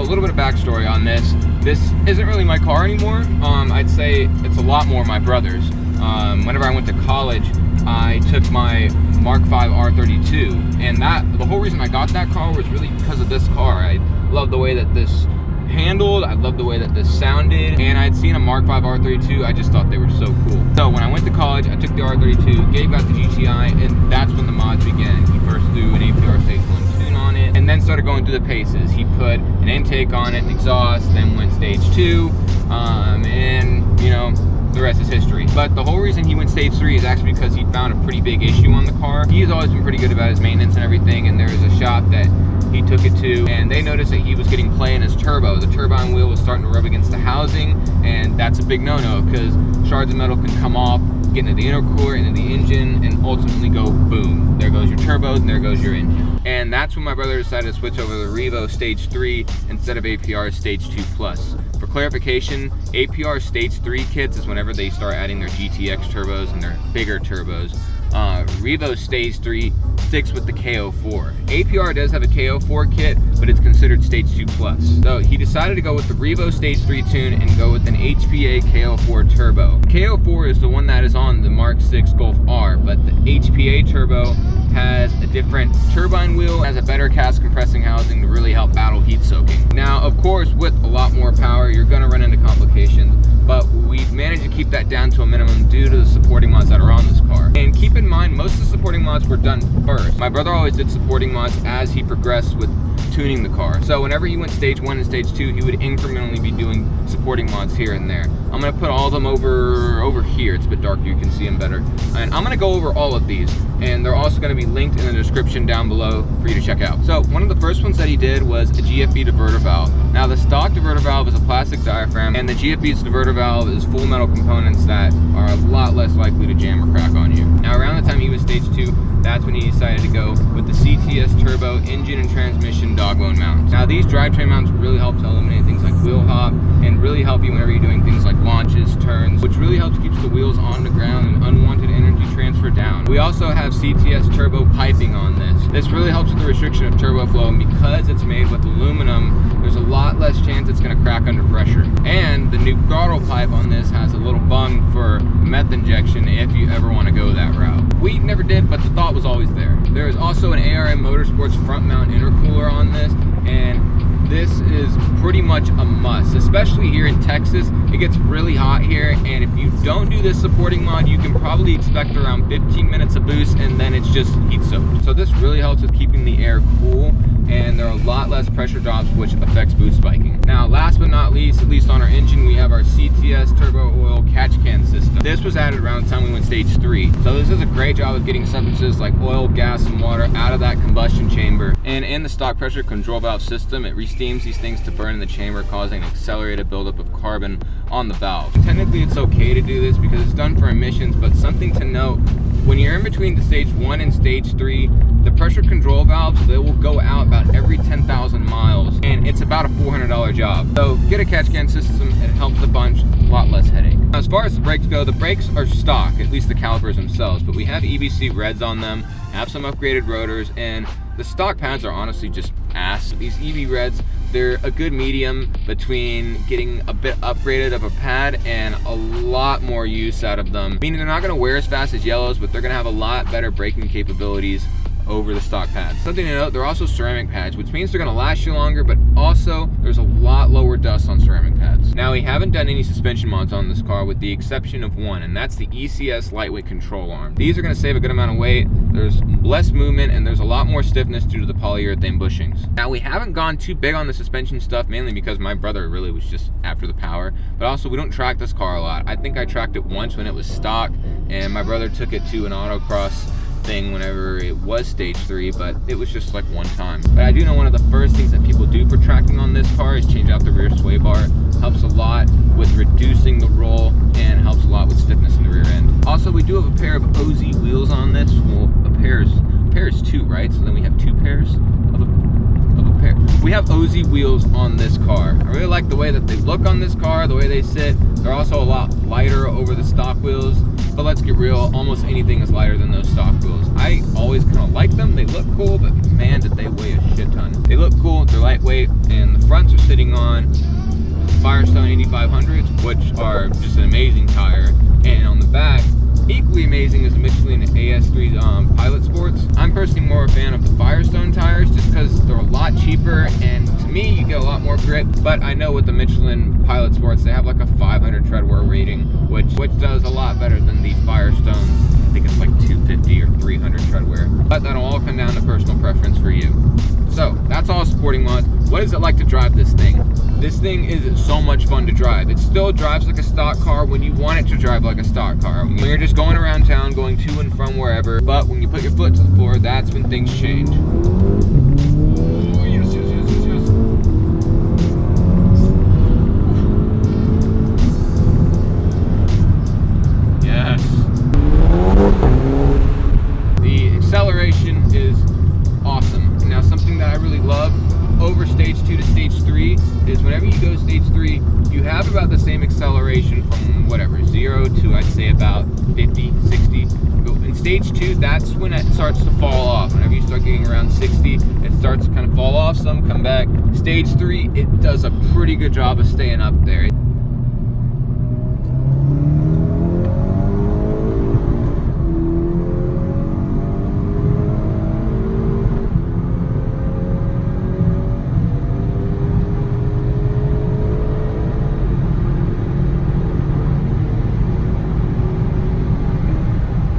a little bit of backstory on this. This isn't really my car anymore. I'd say it's a lot more my brother's. Whenever I went to college, I took my Mark V R32, and the whole reason I got that car was really because of this car. I love the way that this handled, I love the way that this sounded, and I'd seen a Mark V R32. I just thought they were so cool. So when I went to college, I took the R32, Gabe got the GTI, and that's when the mods began. He first threw an APR Stage 1 tune on it, and then started going through the paces. He put an intake on it, an exhaust, then went Stage 2, and you know, the rest is history. But the whole reason he went Stage 3 is actually because he found a pretty big issue on the car. He's always been pretty good about his maintenance and everything, and there was a shop that he took it to, and they noticed that he was getting play in his turbo. The turbine wheel was starting to rub against the housing, and that's a big no-no because shards of metal can come off, get into the intercooler, into the engine, and ultimately go boom. There goes your turbo, and there goes your engine. And that's when my brother decided to switch over to the REVO Stage 3 instead of APR Stage 2 Plus. For clarification, APR Stage 3 kits is whenever they start adding their GTX turbos and their bigger turbos. REVO Stage 3 sticks with the KO4. APR does have a KO4 kit, but it's considered Stage 2 Plus. So he decided to go with the REVO Stage 3 tune and go with an HPA KO4 turbo. KO4 is the one that is on the Mark 6 Golf R, but the HPA turbo has a different turbine wheel, has a better cast compressing housing to really help battle heat soaking. Now, of course, with a lot more power, you're gonna run into complications, but we've managed to keep that down to a minimum due to the supporting mods that are on this car. And keep in mind, most of the supporting mods were done first. My brother always did supporting mods as he progressed with tuning the car. So whenever he went Stage 1 and Stage 2, he would incrementally be doing supporting mods here and there. I'm gonna put all of them over here. It's a bit darker, you can see them better. And I'm gonna go over all of these, and they're also gonna be linked in the description down below for you to check out. So one of the first ones that he did was a GFB diverter valve. Now the stock diverter valve is a plastic diaphragm, and the GFB's diverter valve is full metal components that are a lot less likely to jam or crack on you. Now around the time he was Stage 2, that's when he decided to go with the CTS turbo engine and transmission dogbone mounts. Now these drivetrain mounts really help to eliminate things like wheel hop and really help you whenever you're doing things like launches, turns, which really helps keep the wheels on the ground and unwanted energy transfer down. We also have CTS turbo piping on this. This really helps with the restriction of turbo flow, and because it's made with aluminum, there's a lot less chance it's going to crack under pressure. And the new throttle pipe on this has a little bung for meth injection if you ever want to go that route. We never did, but the thought was always there. There is also an ARM Motorsports front mount intercooler on this, and this is pretty much a must, especially here in Texas. It gets really hot here, and if you don't do this supporting mod, you can probably expect around 15 minutes of boost, and then it's just heat soaked. So this really helps with keeping the air cool, and there are a lot less pressure drops, which affects boost spiking. Now, last but not least, at least on our engine, we have our CTS turbo oil catch can system. This was added around the time we went Stage 3. So this does a great job of getting substances like oil, gas, and water out of that combustion chamber. And in the stock pressure control valve system, it re-steams these things to burn in the chamber, causing an accelerated buildup of carbon on the valve. Technically, it's okay to do this because it's done for emissions, but something to note, when you're in between the Stage 1 and Stage 3, the pressure control valves, they will go out about every 10,000 miles, and it's about a $400 job. So get a catch can system, it helps a bunch, a lot less headache. Now, as far as the brakes go, the brakes are stock, at least the calipers themselves, but we have EBC reds on them, have some upgraded rotors, and the stock pads are honestly just ass. These EB reds, they're a good medium between getting a bit upgraded of a pad and a lot more use out of them. Meaning they're not gonna wear as fast as yellows, but they're gonna have a lot better braking capabilities over the stock pads. Something to note, they're also ceramic pads, which means they're gonna last you longer, but also there's a lot lower dust on ceramic pads. Now, we haven't done any suspension mods on this car with the exception of one, and that's the ECS lightweight control arm. These are gonna save a good amount of weight, there's less movement, and there's a lot more stiffness due to the polyurethane bushings. Now, we haven't gone too big on the suspension stuff, mainly because my brother really was just after the power, but also we don't track this car a lot. I think I tracked it once when it was stock, and my brother took it to an autocross thing whenever it was Stage 3, but it was just like one time. But I do know one of the first things that people do for tracking on this car is change out the rear sway bar. Helps a lot with reducing the roll and helps a lot with stiffness in the rear end. Also, we do have a pair of OZ wheels on this. Well, a pair is two, right? So then we have two pairs of a pair. We have OZ wheels on this car. I really like the way that they look on this car, the way they sit. They're also a lot lighter over the stock wheels. But let's get real, almost anything is lighter than those stock wheels. I always kind of like them, they look cool, but man, did they weigh a shit ton. They look cool, they're lightweight, and the fronts are sitting on Firestone 8500s, which are just an amazing tire. And on the back, equally amazing is the Michelin AS3 Pilot Sports. I'm personally more a fan of the Firestone tires just because they're a lot cheaper, and to me you get a lot more grip. But I know with the Michelin Pilot Sports, they have like a 500 tread wear rating, which does a lot better than the Firestones. I think it's like 250 or 300 tread wear. But that'll all come down to personal preference for you. So that's all sporting mods. What is it like to drive this thing? This thing is so much fun to drive. It still drives like a stock car when you want it to drive like a stock car. When you're just going around town, going to and from wherever. But when you put your foot to the floor, that's when things change. Oh, yes, yes, yes, yes, yes. Yes. The acceleration is awesome. Now, something that I really love over stage 2 to stage 3 is whenever you go stage 3, you have about the same acceleration from whatever, 0 to I'd say about 50, 60. But in stage 2, that's when it starts to fall off. Whenever you start getting around 60, it starts to kind of fall off, some come back. Stage 3, it does a pretty good job of staying up there.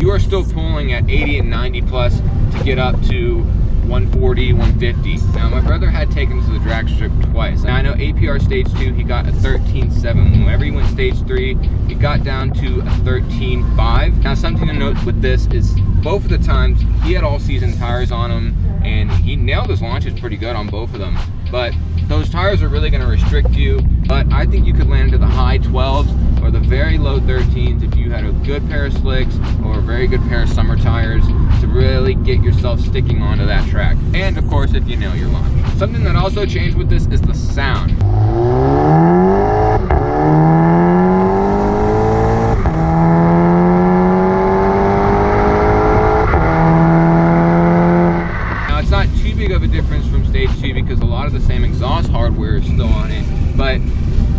You are still pulling at 80 and 90 plus to get up to 140, 150. Now, my brother had taken to the drag strip twice. Now, I know APR stage 2, he got a 13.7. Whenever he went stage 3, he got down to a 13.5. Now, something to note with this is both of the times he had all season tires on him, and he nailed his launches pretty good on both of them. But those tires are really going to restrict you. But I think you could land into the high 12s or the very low 13s if you had a good pair of slicks or a very good pair of summer tires to really get yourself sticking onto that track. And of course, if you nail your launch. Something that also changed with this is the sound. Of a difference from stage 2 because a lot of the same exhaust hardware is still on it, but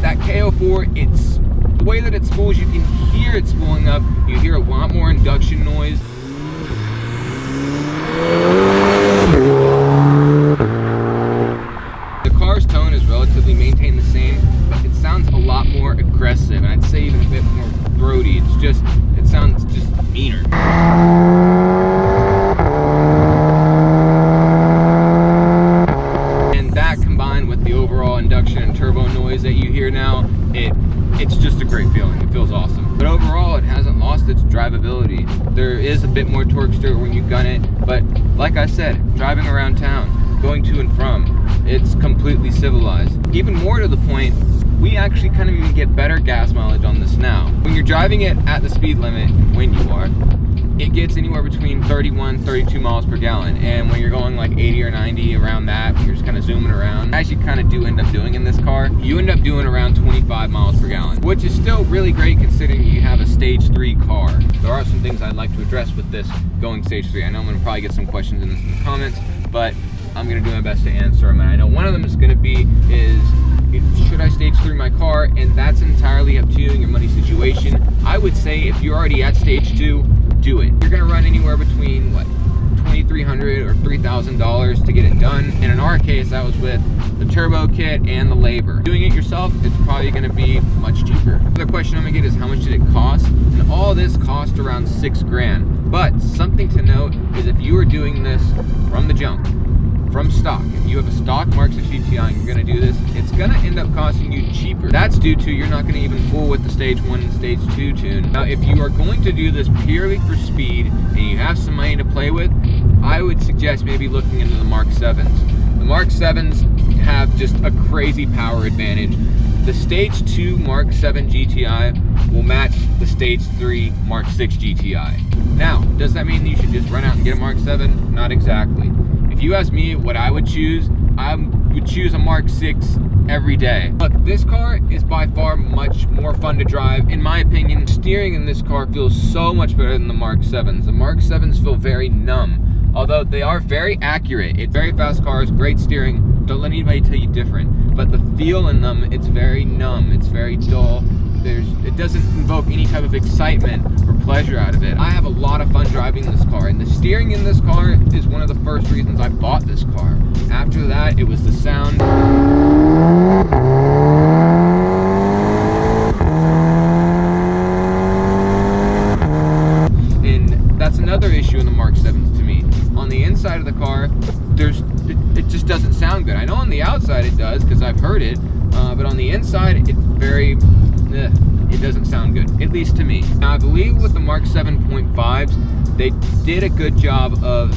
that KO4, it's the way that it spools, you can hear it spooling up. You hear a lot more induction noise. The car's tone is relatively maintained the same, but it sounds a lot more aggressive, and I'd say even a bit more throaty. It sounds just meaner. Induction and turbo noise that you hear now, it's just a great feeling. It feels awesome. But overall, it hasn't lost its drivability. There is a bit more torque to it when you gun it, but like I said, driving around town, going to and from, it's completely civilized. Even more to the point, we actually kind of even get better gas mileage on this now. When you're driving it at the speed limit, when you are, it gets anywhere between 31, 32 miles per gallon. And when you're going like 80 or 90 around that, when you're just kind of zooming around, as you kind of do end up doing in this car, you end up doing around 25 miles per gallon, which is still really great considering you have a stage 3 car. There are some things I'd like to address with this going stage 3. I know I'm gonna probably get some questions in the comments, but I'm gonna do my best to answer them. And I know one of them is gonna be should I stage 3 my car? And that's entirely up to you and your money situation. I would say if you're already at stage 2, do it. You're gonna run anywhere between what, $2,300 or $3,000 to get it done. And in our case, that was with the turbo kit and the labor. Doing it yourself, it's probably gonna be much cheaper. Another question I'm gonna get is how much did it cost? And all this cost around $6 grand. But something to note is if you are doing this from the jump, from stock, if you have a stock Mark 6 GTI and you're gonna do this, it's gonna end up costing you cheaper. That's due to you're not gonna even fool with the stage 1 and stage 2 tune. Now, if you are going to do this purely for speed and you have some money to play with, I would suggest maybe looking into the Mark 7s. The Mark 7s have just a crazy power advantage. The stage 2 Mark 7 GTI will match the stage 3 Mark 6 GTI. Now, does that mean you should just run out and get a Mark 7? Not exactly. If you ask me what I would choose a Mark 6 every day. Look, this car is by far much more fun to drive. In my opinion, steering in this car feels so much better than the Mark 7s. The Mark 7s feel very numb, although they are very accurate. It's very fast cars, great steering. Don't let anybody tell you different. but the feel in them, it's very numb, it's very dull. It doesn't invoke any type of excitement or pleasure out of it. I have a lot of fun driving this car, and the steering in this car is one of the first reasons I bought this car. After that, it was the sound. And that's another issue in the Mark 7s to me. On the inside of the car, it just doesn't sound good. I know on the outside it does, because I've heard it, but on the inside, it's very... it doesn't sound good, at least to me. Now, I believe with the Mark 7.5s, they did a good job of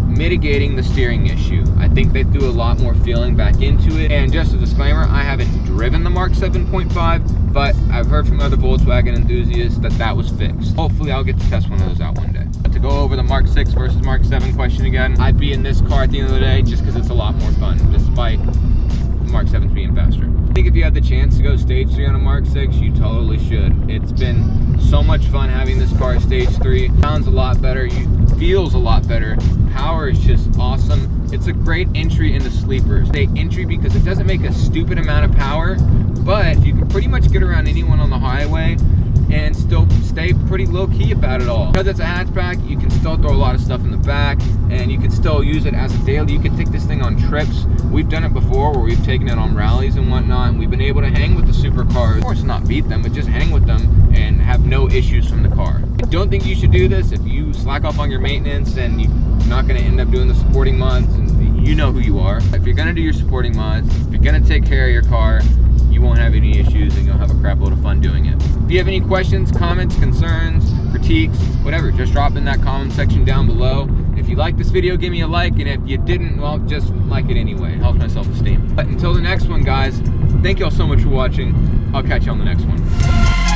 mitigating the steering issue. I think they threw a lot more feeling back into it. And just a disclaimer, I haven't driven the Mark 7.5, but I've heard from other Volkswagen enthusiasts that that was fixed. Hopefully I'll get to test one of those out one day. But to go over the Mark 6 versus Mark 7 question again, I'd be in this car at the end of the day just because it's a lot more fun, despite the Mark 7's being faster. I think if you had the chance to go stage 3 on a Mark 6, you totally should. It's been so much fun having this car stage 3. Sounds a lot better, feels a lot better. Power is just awesome. It's a great entry into sleepers. Say entry because it doesn't make a stupid amount of power, but you can pretty much get around anyone on the highway and still stay pretty low-key about it all. Because it's a hatchback, you can still throw a lot of stuff in the back, and you can still use it as a daily. You can take this thing on trips. We've done it before where we've taken it on rallies and whatnot, and we've been able to hang with the supercars. Of course, not beat them, but just hang with them and have no issues from the car. I don't think you should do this if you slack off on your maintenance and you're not going to end up doing the supporting mods, and you know who you are. If you're going to do your supporting mods, if you're going to take care of your car, you won't have any issues and you'll have a crap load of fun doing it. If you have any questions, comments, concerns, critiques, whatever, just drop in that comment section down below. If you liked this video, give me a like, and if you didn't, well, just like it anyway. It helps my self-esteem. But until the next one, guys, thank y'all so much for watching. I'll catch you on the next one.